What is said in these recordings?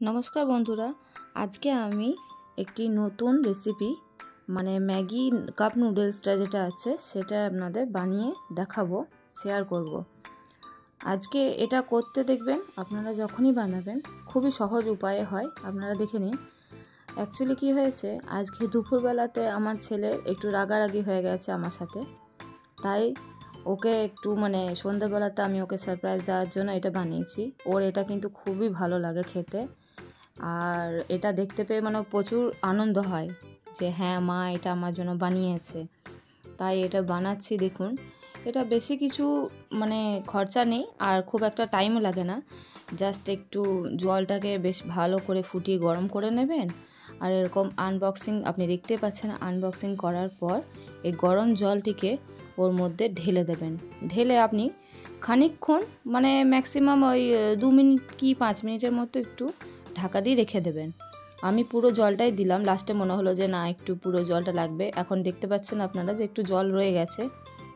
নমস্কার বন্ধুরা, আজকে আমি একটি নতুন রেসিপি মানে ম্যাগি কাপ নুডলসটা যেটা আছে সেটা আপনাদের বানিয়ে দেখাবো, শেয়ার করব। আজকে এটা করতে দেখবেন আপনারা যখনই বানাবেন খুবই সহজ উপায়ে হয়, আপনারা দেখে নিন। অ্যাকচুয়ালি কি হয়েছে, আজকে দুপুরবেলাতে আমার ছেলে একটু রাগারাগি হয়ে গেছে আমার সাথে, তাই ওকে একটু সন্ধ্যাবেলাতে আমি ওকে সারপ্রাইজ দেওয়ার জন্য এটা বানিয়েছি। ওর এটা কিন্তু খুবই ভালো লাগে খেতে, আর এটা দেখতে পেয়ে প্রচুর আনন্দ হয় যে হ্যাঁ মা এটা আমার জন্য বানিয়েছে, তাই এটা বানাচ্ছি। দেখুন, এটা বেশি কিছু খরচা নেই আর খুব একটা টাইমও লাগে না। জাস্ট একটু জলটাকে বেশ ভালো করে ফুটিয়ে গরম করে নেবেন, আর এরকম আনবক্সিং আপনি দেখতে পাচ্ছেন। আনবক্সিং করার পর এই গরম জলটিকে ওর মধ্যে ঢেলে দেবেন। ঢেলে আপনি খানিকক্ষণ ম্যাক্সিমাম ওই 2 মিনিট কি 5 মিনিটের মতো একটু ঢাকা দিয়ে রেখে দেবেন। আমি পুরো জলটাই দিলাম, লাস্টে মনে হলো যে না একটু পুরো জলটা লাগবে। এখন দেখতে পাচ্ছেন আপনারা যে একটু জল রয়ে গেছে,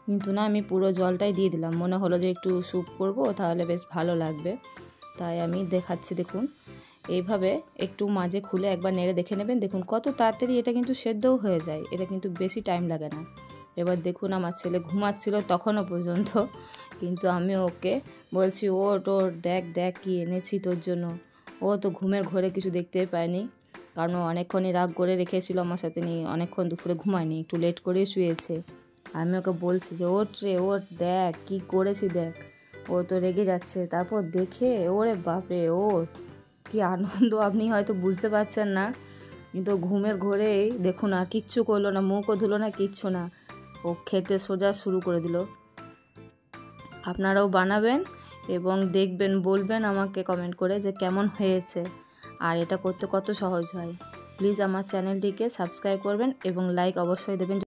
কিন্তু না আমি পুরো জলটাই দিয়ে দিলাম। মনে হলো যে একটু স্যুপ করব, তাহলে বেশ ভালো লাগবে, তাই আমি দেখাচ্ছি। দেখুন, এইভাবে একটু মাঝে খুলে একবার নেড়ে দেখে নেবেন। দেখুন কত তাড়াতাড়ি এটা কিন্তু সেদ্ধও হয়ে যায়, এটা কিন্তু বেশি টাইম লাগে না। এবার দেখুন, আমার ছেলে ঘুমাচ্ছিল তখনও পর্যন্ত, কিন্তু আমি ওকে বলছি ওঠ ওঠ, দেখ দেখ কি এনেছি তোর জন্য। ও তো ঘুমের ঘোরে কিছু দেখতেই পায়নি, কারণ ও অনেকক্ষণই রাগ করে রেখেছিল আমার সাথে নিয়ে, অনেকক্ষণ দুপুরে ঘুমায়নি, একটু লেট করে শুয়েছে। আমি ওকে বলছি যে ওঠ রে ওঠ, দেখ কি করেছি দেখ। ও তো রেগে যাচ্ছে। তারপর দেখে ওরে বাপরে, ওর কি আনন্দ আপনি হয়তো বুঝতে পারছেন না, কিন্তু ঘুমের ঘোরেই দেখুন আর কিচ্ছু করলো না, মুখও ধুলো না, কিচ্ছু না, ও খেতে সোজা শুরু করে দিল। আপনারাও বানাবেন এবং দেখবেন, বলবেন আমাকে কমেন্ট করে যে কেমন হয়েছে আর এটা করতে কত সহজ হয়। প্লিজ আমার চ্যানেলটিকে সাবস্ক্রাইব করবেন এবং লাইক অবশ্যই দেবেন।